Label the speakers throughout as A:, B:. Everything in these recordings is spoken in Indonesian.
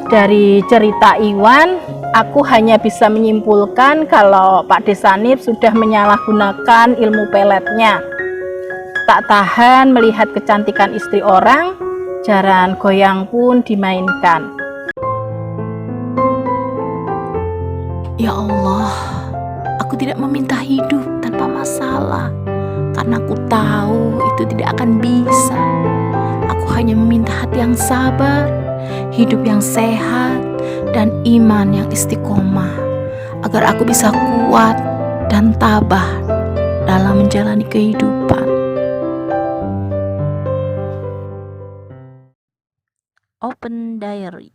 A: Dari cerita Iwan, aku hanya bisa menyimpulkan kalau Pak Desanip sudah menyalahgunakan ilmu peletnya. Tak tahan melihat kecantikan istri orang, jaran goyang pun dimainkan.
B: Ya Allah, aku tidak meminta hidup tanpa masalah, karena aku tahu itu tidak akan bisa. Aku hanya meminta hati yang sabar, hidup yang sehat, dan iman yang istiqomah, agar aku bisa kuat dan tabah dalam menjalani kehidupan. Open Diary.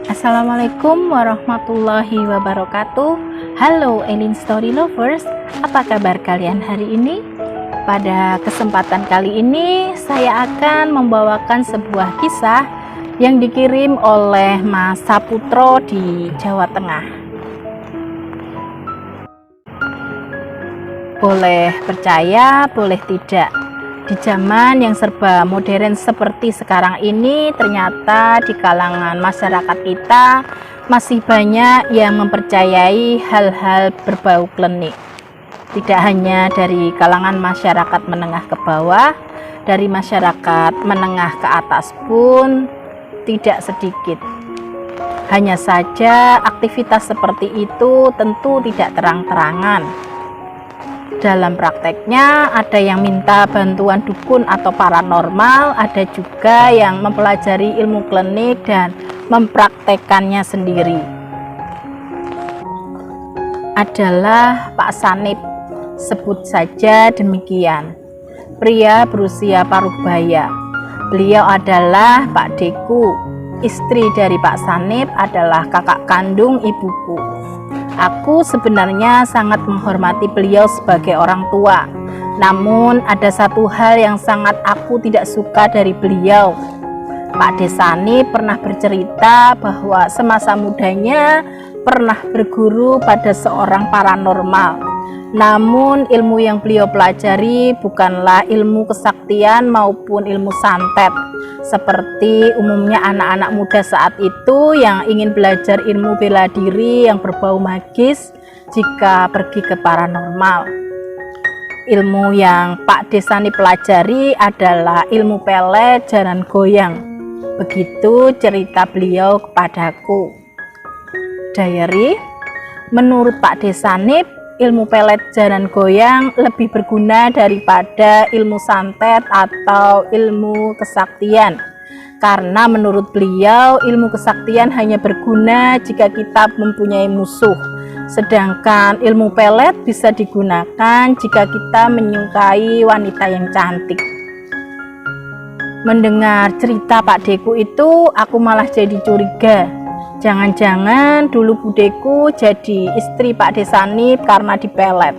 A: Assalamualaikum warahmatullahi wabarakatuh. Halo Elin Story Lovers, apa kabar kalian hari ini? Pada kesempatan kali ini saya akan membawakan sebuah kisah yang dikirim oleh Mas Saputro di Jawa Tengah. Boleh percaya, boleh tidak. Di zaman yang serba modern seperti sekarang ini, ternyata di kalangan masyarakat kita masih banyak yang mempercayai hal-hal berbau klinik. Tidak hanya dari kalangan masyarakat menengah ke bawah, dari masyarakat menengah ke atas pun tidak sedikit. Hanya saja aktivitas seperti itu tentu tidak terang-terangan. Dalam prakteknya ada yang minta bantuan dukun atau paranormal, ada juga yang mempelajari ilmu klinik dan mempraktekannya sendiri. Adalah Pak Sanip, sebut saja demikian. Pria berusia paruh-baya. Beliau adalah Pak Deku. Istri dari Pak Sanip adalah kakak kandung ibuku. Aku sebenarnya sangat menghormati beliau sebagai orang tua. Namun ada satu hal yang sangat aku tidak suka dari beliau. Pak Desanip pernah bercerita bahwa semasa mudanya pernah berguru pada seorang paranormal. Namun ilmu yang beliau pelajari bukanlah ilmu kesaktian maupun ilmu santet, seperti umumnya anak-anak muda saat itu yang ingin belajar ilmu bela diri yang berbau magis jika pergi ke paranormal. Ilmu yang Pak Desanip pelajari adalah ilmu pelet jaran goyang. Begitu cerita beliau kepadaku. Diary, menurut Pak Desanip, ilmu pelet jaran goyang lebih berguna daripada ilmu santet atau ilmu kesaktian. Karena menurut beliau ilmu kesaktian hanya berguna jika kita mempunyai musuh. Sedangkan ilmu pelet bisa digunakan jika kita menyukai wanita yang cantik. Mendengar cerita Pak Deku itu, aku malah jadi curiga. Jangan-jangan dulu Budeku jadi istri Pak Desanip karena dipelet.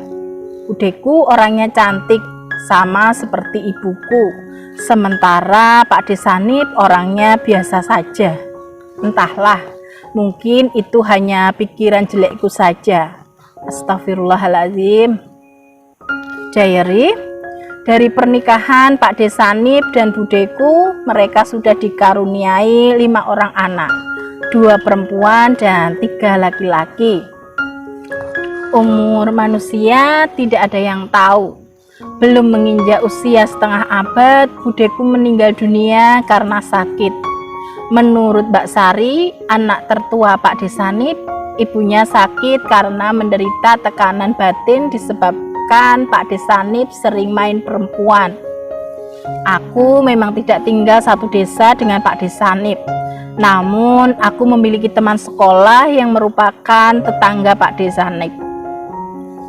A: Budeku orangnya cantik, sama seperti ibuku. Sementara Pak Desanip orangnya biasa saja. Entahlah, mungkin itu hanya pikiran jelekku saja. Astagfirullahaladzim. Diary, dari pernikahan Pak Desanip dan Budeku, mereka sudah dikaruniai 5 orang anak. 2 perempuan dan 3 laki-laki. Umur manusia tidak ada yang tahu. Belum menginjak usia setengah abad, Budeku meninggal dunia karena sakit. Menurut Mbak Sari, anak tertua Pak Desanip, ibunya sakit karena menderita tekanan batin disebabkan Pak Desanip sering main perempuan. Aku memang tidak tinggal satu desa dengan Pak Desanip. Namun, aku memiliki teman sekolah yang merupakan tetangga Pak Desanip.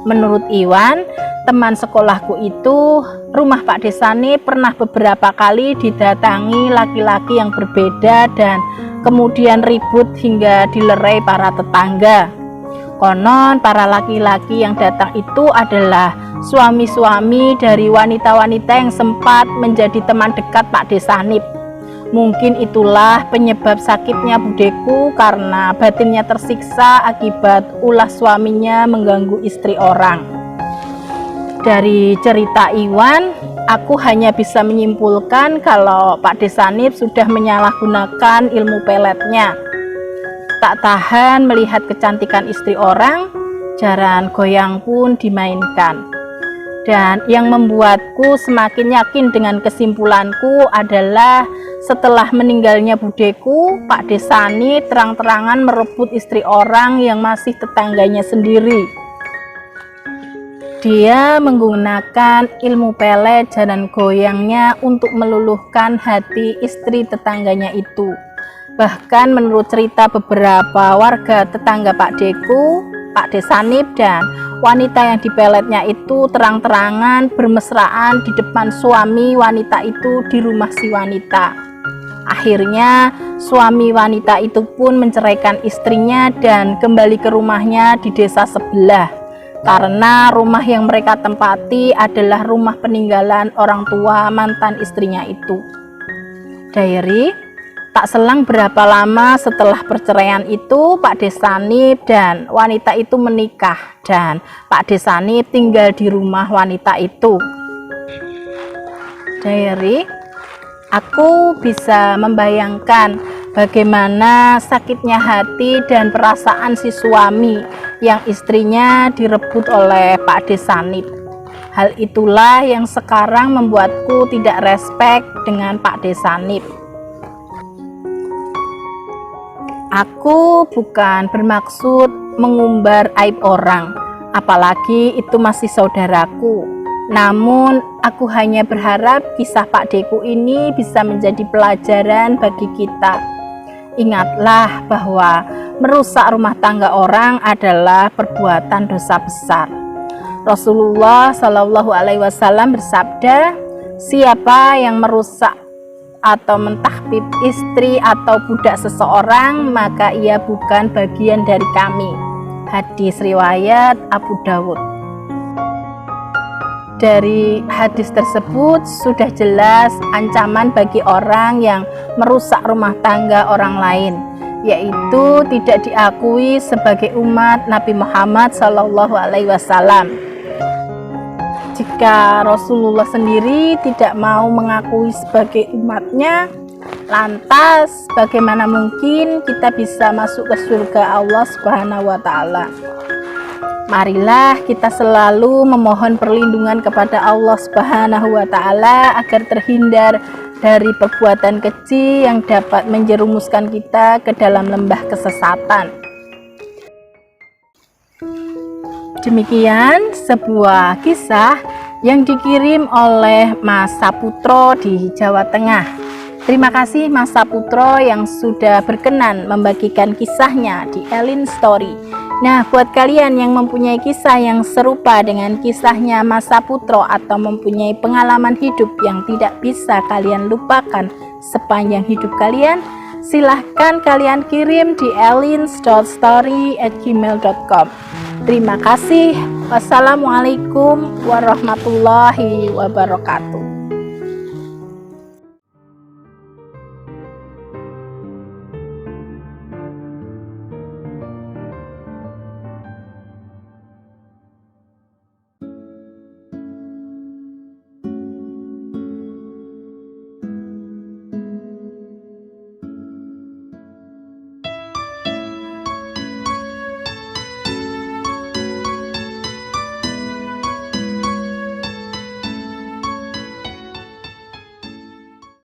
A: Menurut Iwan, teman sekolahku itu, rumah Pak Desanip pernah beberapa kali didatangi laki-laki yang berbeda dan kemudian ribut hingga dilerai para tetangga. Konon para laki-laki yang datang itu adalah suami-suami dari wanita-wanita yang sempat menjadi teman dekat Pak Desanip. Mungkin itulah penyebab sakitnya budeku karena batinnya tersiksa akibat ulah suaminya mengganggu istri orang. Dari cerita Iwan, aku hanya bisa menyimpulkan kalau Pak Desanip sudah menyalahgunakan ilmu peletnya. Tak tahan melihat kecantikan istri orang, jaran goyang pun dimainkan. Dan yang membuatku semakin yakin dengan kesimpulanku adalah setelah meninggalnya budeku, Pak Desani terang-terangan merebut istri orang yang masih tetangganya sendiri. Dia menggunakan ilmu pelet jaran goyangnya untuk meluluhkan hati istri tetangganya itu. Bahkan menurut cerita beberapa warga tetangga Pak Deku, Pak Desanip dan wanita yang dipeletnya itu terang-terangan bermesraan di depan suami wanita itu di rumah si wanita. Akhirnya suami wanita itu pun menceraikan istrinya dan kembali ke rumahnya di desa sebelah. Karena rumah yang mereka tempati adalah rumah peninggalan orang tua mantan istrinya itu. Diary. Tak selang berapa lama setelah perceraian itu, Pak Desanip dan wanita itu menikah dan Pak Desanip tinggal di rumah wanita itu. Diary, aku bisa membayangkan bagaimana sakitnya hati dan perasaan si suami yang istrinya direbut oleh Pak Desanip. Hal itulah yang sekarang membuatku tidak respek dengan Pak Desanip. Aku bukan bermaksud mengumbar aib orang, apalagi itu masih saudaraku. Namun, aku hanya berharap kisah Pak Deku ini bisa menjadi pelajaran bagi kita. Ingatlah bahwa merusak rumah tangga orang adalah perbuatan dosa besar. Rasulullah Shallallahu Alaihi Wasallam bersabda, siapa yang merusak atau mentahbib istri atau budak seseorang, maka ia bukan bagian dari kami. Hadis riwayat Abu Dawud. Dari hadis tersebut sudah jelas ancaman bagi orang yang merusak rumah tangga orang lain, yaitu tidak diakui sebagai umat Nabi Muhammad Shallallahu Alaihi Wasallam. Jika Rasulullah sendiri tidak mau mengakui sebagai umatnya, lantas bagaimana mungkin kita bisa masuk ke surga Allah Subhanahu wa Ta'ala? Marilah kita selalu memohon perlindungan kepada Allah Subhanahu wa Ta'ala agar terhindar dari perbuatan keji yang dapat menjerumuskan kita ke dalam lembah kesesatan. Demikian sebuah kisah yang dikirim oleh Mas Saputro di Jawa Tengah. Terima kasih Mas Saputro yang sudah berkenan membagikan kisahnya di Elin Story. Nah, buat kalian yang mempunyai kisah yang serupa dengan kisahnya Mas Saputro atau mempunyai pengalaman hidup yang tidak bisa kalian lupakan sepanjang hidup kalian, silahkan kalian kirim di elins.story@gmail.com. Terima kasih. Wassalamualaikum warahmatullahi wabarakatuh.